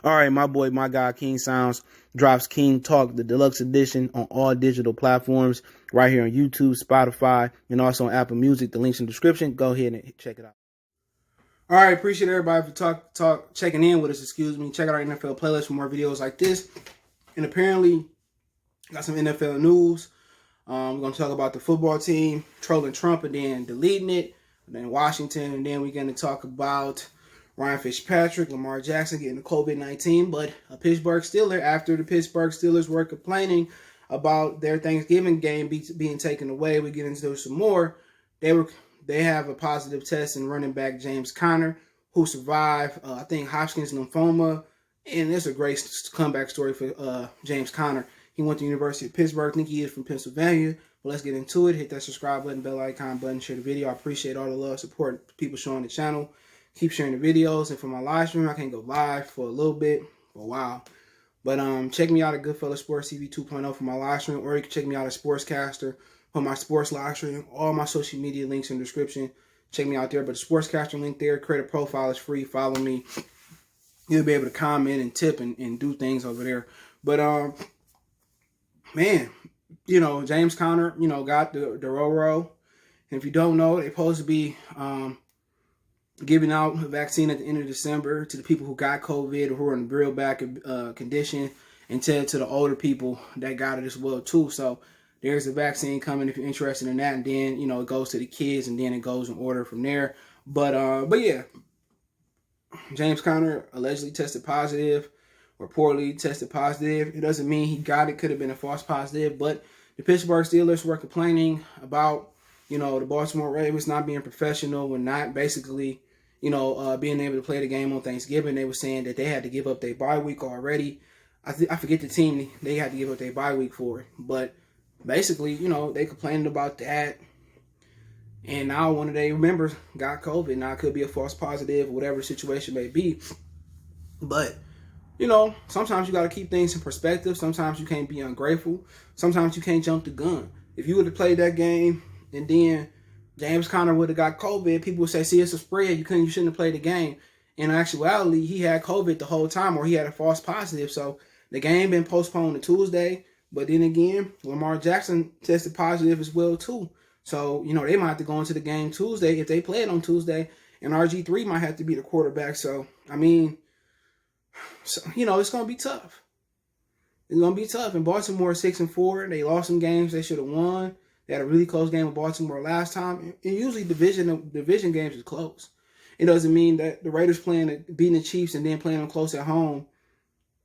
All right, my boy, my guy, King Sounds drops King Talk, the deluxe edition, on all digital platforms, right here on YouTube, Spotify, and also on Apple Music. The link's in the description. Go ahead and check it out. All right, appreciate everybody for checking in with us. Check out our NFL playlist for more videos like this. And apparently, got some NFL news. We're going to talk about the football team trolling Trump and then deleting it. And then Washington, and then we're going to talk about Ryan Fitzpatrick, Lamar Jackson getting the COVID-19, but a Pittsburgh Steeler, after the Pittsburgh Steelers were complaining about their Thanksgiving game being taken away, we get into some more. They have a positive test in running back James Conner, who survived, I think, Hodgkin's lymphoma, and it's a great comeback story for James Conner. He went to the University of Pittsburgh. I think he is from Pennsylvania. But let's get into it. Hit that subscribe button, bell icon button, share the video. I appreciate all the love, support, people showing the channel. Keep sharing the videos. And for my live stream, I can't go live for a little bit, for a while. But check me out at Goodfellas Sports TV 2.0 for my live stream, or you can check me out at Sportscastr for my sports live stream. All my social media links in the description. Check me out there. But the Sportscastr link there, create a profile, it's free. Follow me. You'll be able to comment and tip and do things over there. But man, you know, James Conner, you know, got the Roro. And if you don't know, they're supposed to be giving out a vaccine at the end of December to the people who got COVID or who are in real bad condition, and to the older people that got it as well too. So there's a vaccine coming if you're interested in that, and then, you know, it goes to the kids, and then it goes in order from there. But yeah, James Conner allegedly tested positive, or poorly tested positive. It doesn't mean he got it. Could have been a false positive. But the Pittsburgh Steelers were complaining about, you know, the Baltimore Ravens not being professional and not basically, you know, being able to play the game on Thanksgiving. They were saying that they had to give up their bye week already. I forget the team they had to give up their bye week for. But basically, you know, they complained about that. And now one of their members got COVID. Now it could be a false positive, whatever the situation may be. But you know, sometimes you got to keep things in perspective. Sometimes you can't be ungrateful. Sometimes you can't jump the gun. If you would have played that game and then James Conner would have got COVID, people would say, see, it's a spread. You shouldn't have played the game. In actuality, he had COVID the whole time, or he had a false positive. So the game been postponed to Tuesday. But then again, Lamar Jackson tested positive as well too. So, you know, they might have to go into the game Tuesday if they play it on Tuesday. And RG3 might have to be the quarterback. So, I mean, so, you know, it's going to be tough. It's going to be tough. And Baltimore 6-4. They lost some games they should have won. They had a really close game with Baltimore last time. And usually division games is close. It doesn't mean that the Raiders beating the Chiefs and then playing them close at home,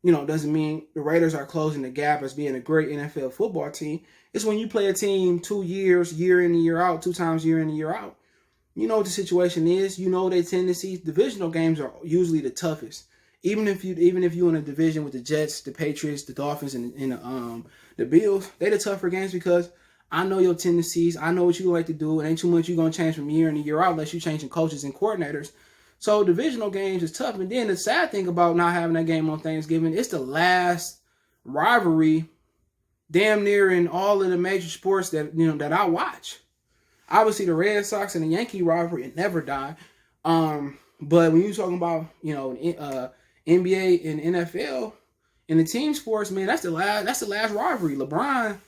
you know, doesn't mean the Raiders are closing the gap as being a great NFL football team. It's when you play a team 2 years, year in and year out, 2 times year in and year out. You know what the situation is. You know their tendencies. Divisional games are usually the toughest. Even if you're in a division with the Jets, the Patriots, the Dolphins, and the Bills, they're the tougher games because I know your tendencies. I know what you like to do. It ain't too much you're going to change from year in and year out unless you're changing coaches and coordinators. So divisional games is tough. And then the sad thing about not having that game on Thanksgiving, it's the last rivalry damn near in all of the major sports that, you know, that I watch. Obviously, the Red Sox and the Yankee rivalry, it never died. But when you're talking about, you know, NBA and NFL and the team sports, man, that's the last rivalry. LeBron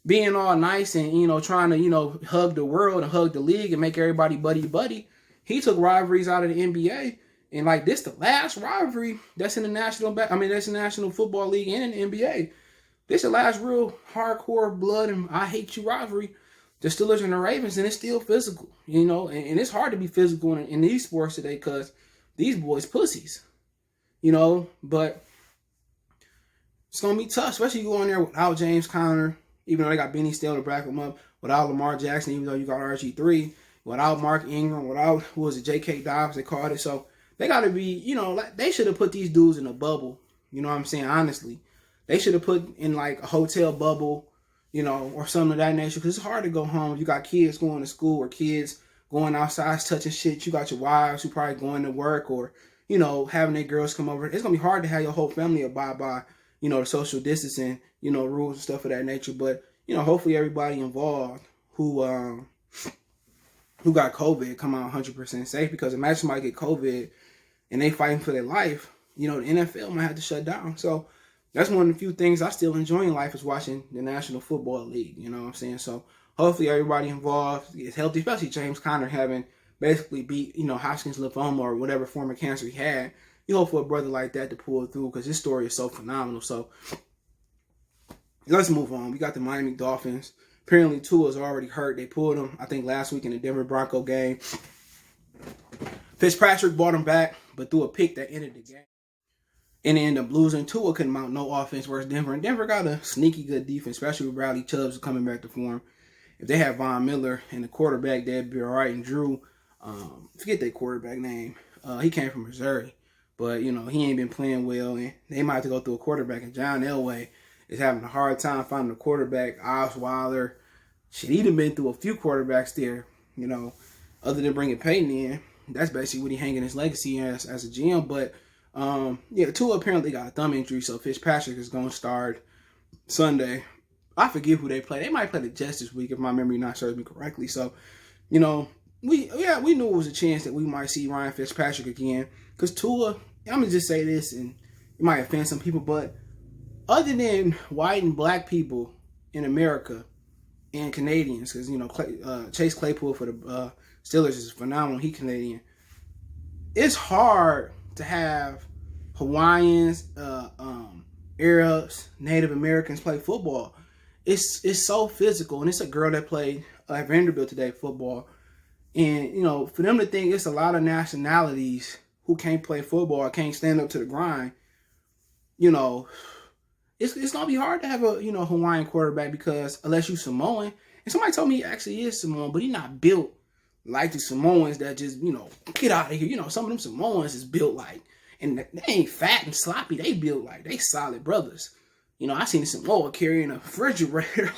being all nice and, you know, trying to, you know, hug the world and hug the league and make everybody buddy. He took rivalries out of the NBA, and like this, the last rivalry that's in the that's the National Football League and in the NBA. This the last real hardcore blood and I hate you rivalry. The Steelers and the Ravens, and it's still physical, you know, and it's hard to be physical in these sports today because these boys pussies. You know, but it's going to be tough, especially going there without James Conner, even though they got Benny Snell to back him up, without Lamar Jackson, even though you got RG3, without Mark Ingram, without, who was it, J.K. Dobbs, they called it. So they got to be, you know, like they should have put these dudes in a bubble. You know what I'm saying? Honestly, they should have put in like a hotel bubble, you know, or something of that nature, because it's hard to go home. You got kids going to school or kids going outside touching shit. You got your wives who probably going to work or, you know, having their girls come over. It's going to be hard to have your whole family abide by, you know, the social distancing, you know, rules and stuff of that nature. But, you know, hopefully everybody involved who got COVID come out 100% safe, because imagine somebody get COVID and they fighting for their life. the NFL might have to shut down. So that's one of the few things I still enjoy in life is watching the National Football League. You know what I'm saying? So hopefully everybody involved is healthy, especially James Conner having basically beat, Hodgkin's lymphoma or whatever form of cancer he had. You hope for a brother like that to pull through because his story is so phenomenal. So let's move on. We got the Miami Dolphins. Apparently Tua's already hurt. They pulled him, I think, last week in the Denver Bronco game. Fitzpatrick brought him back, but threw a pick that ended the game. And they ended up losing. Tua couldn't mount no offense versus Denver. And Denver got a sneaky good defense, especially with Bradley Chubbs coming back to form. If they had Von Miller and the quarterback, they'd be all right. And Drew, forget that quarterback name. He came from Missouri. But, he ain't been playing well. And they might have to go through a quarterback. And John Elway is having a hard time finding a quarterback. Osweiler. Shit, he'd have been through a few quarterbacks there, other than bringing Peyton in. That's basically what he hanging his legacy as a GM. But, Tua apparently got a thumb injury, so Fitzpatrick is going to start Sunday. I forget who they play. They might play the Jets this week if my memory not serves me correctly. So, we knew it was a chance that we might see Ryan Fitzpatrick again. Because Tua, I'm going to just say this, and it might offend some people, but other than white and black people in America and Canadians, because, Chase Claypool for the Steelers is phenomenal. He Canadian. It's hard to have Hawaiians, Arabs, Native Americans play football. It's so physical, and it's a girl that played at Vanderbilt today football, and for them to think it's a lot of nationalities who can't play football, can't stand up to the grind. It's gonna be hard to have a Hawaiian quarterback because unless you Samoan, and somebody told me he actually is Samoan, but he's not built like the Samoans that just get out of here. Some of them Samoans is built like. And they ain't fat and sloppy. They built like they solid brothers. I seen Samoa carrying a refrigerator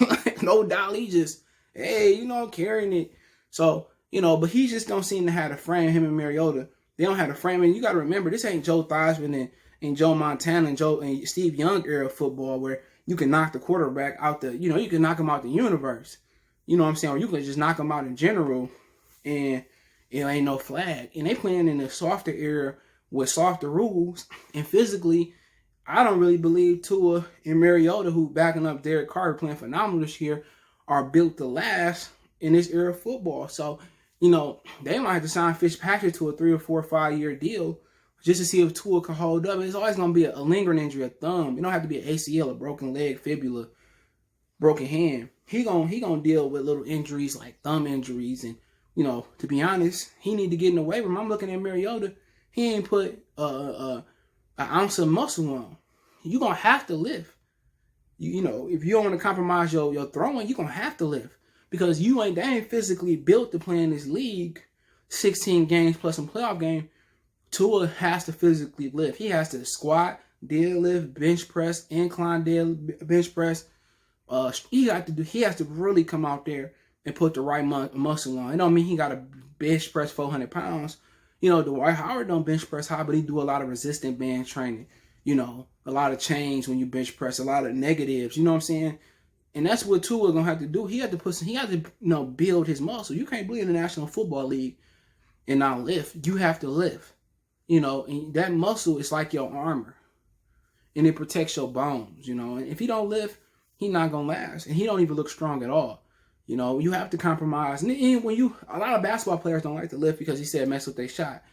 like no doubt. He just, hey, carrying it. So, but he just don't seem to have the frame. Him and Mariota, they don't have the frame. And you got to remember, this ain't Joe Theismann and Joe Montana and Steve Young era football where you can knock the quarterback out the, you can knock him out the universe. You know what I'm saying? Or you can just knock him out in general and it ain't no flag. And they playing in a softer era with softer rules, and physically, I don't really believe Tua and Mariota, who backing up Derek Carr, playing phenomenal this year, are built to last in this era of football. So, they might have to sign Fitzpatrick to a 3 or 4 or 5 year deal just to see if Tua can hold up. It's always going to be a lingering injury, a thumb. It don't have to be an ACL, a broken leg, fibula, broken hand. He gonna deal with little injuries like thumb injuries, and to be honest, he need to get in the weight room. I'm looking at Mariota. He ain't put an ounce of muscle on. You're going to have to lift. If you don't want to compromise your throwing, you're going to have to lift. Because they ain't physically built to play in this league 16 games plus some playoff game. Tua has to physically lift. He has to squat, deadlift, bench press, incline bench press. He has to really come out there and put the right muscle on. It don't mean he got to bench press 400 pounds. Dwight Howard don't bench press high, but he do a lot of resistant band training. A lot of change when you bench press, a lot of negatives. You know what I'm saying? And that's what Tua gonna have to do. He had to build his muscle. You can't be in the National Football League and not lift. You have to lift. And that muscle is like your armor, and it protects your bones. And if he don't lift, he's not gonna last, and he don't even look strong at all. You have to compromise. And a lot of basketball players don't like to lift because he said mess with their shot.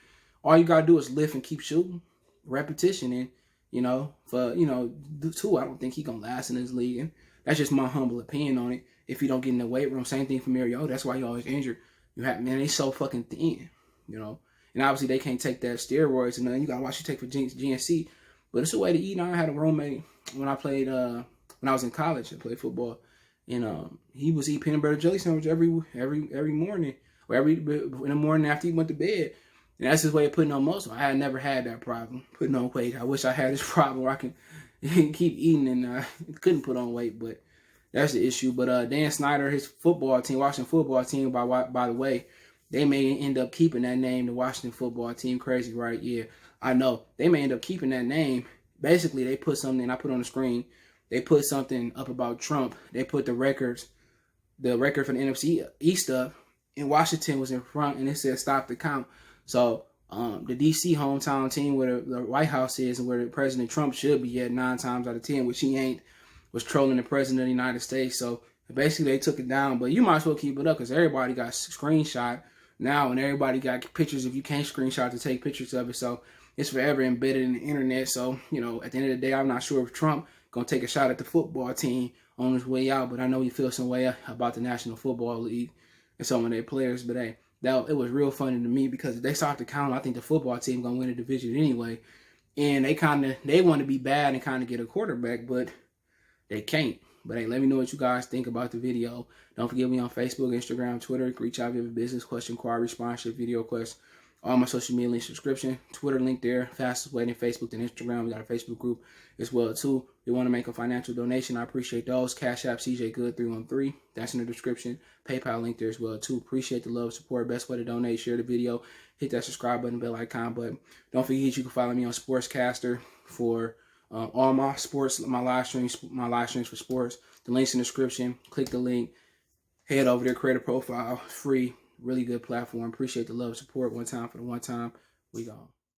All you got to do is lift and keep shooting. Repetition. And, Tua, I don't think he's going to last in this league. And that's just my humble opinion on it. If you don't get in the weight room, same thing for Mariota. That's why he always injured. They so fucking thin, And obviously they can't take that steroids and nothing. You got to watch you take for GNC. But it's a way to eat. I had a roommate when I played, when I was in college. I played football. And he was eating peanut butter jelly sandwich every morning, or in the morning after he went to bed. And that's his way of putting on muscle. I had never had that problem, putting on weight. I wish I had this problem where I can keep eating and couldn't put on weight, but that's the issue. But Dan Snyder, his football team, Washington football team, by the way, they may end up keeping that name, the Washington football team. Crazy, right? Yeah, I know. They may end up keeping that name. Basically, they put something, I put on the screen, they put something up about Trump. They put the record for the NFC East up, and Washington was in front, and it said stop the count. So the DC hometown team where the White House is and where President Trump should be at 9 times out of 10, which he ain't, was trolling the president of the United States. So basically they took it down, but you might as well keep it up because everybody got screenshot now and everybody got pictures if you can't screenshot to take pictures of it. So it's forever embedded in the internet. So, you know, at the end of the day, I'm not sure if Trump going to take a shot at the football team on his way out, but I know he feels some way about the National Football League and some of their players. But hey, it was real funny to me because if they start to count, I think the football team going to win the division anyway. And they want to be bad and kind of get a quarterback, but they can't. But hey, let me know what you guys think about the video. Don't forget me on Facebook, Instagram, Twitter. Reach out if you have a business question, inquiry, sponsorship, video request. All my social media link subscription. Twitter link there. Fastest way than Facebook than Instagram. We got a Facebook group as well too. If you want to make a financial donation, I appreciate those. Cash App CJ Good 313. That's in the description. PayPal link there as well too. Appreciate the love, support. Best way to donate. Share the video. Hit that subscribe button, bell icon button. Don't forget you can follow me on Sportscastr for all my sports, my live streams for sports. The link's in the description. Click the link. Head over there, create a profile. Free. Really good platform. Appreciate the love, support. One time for the one time. We gone.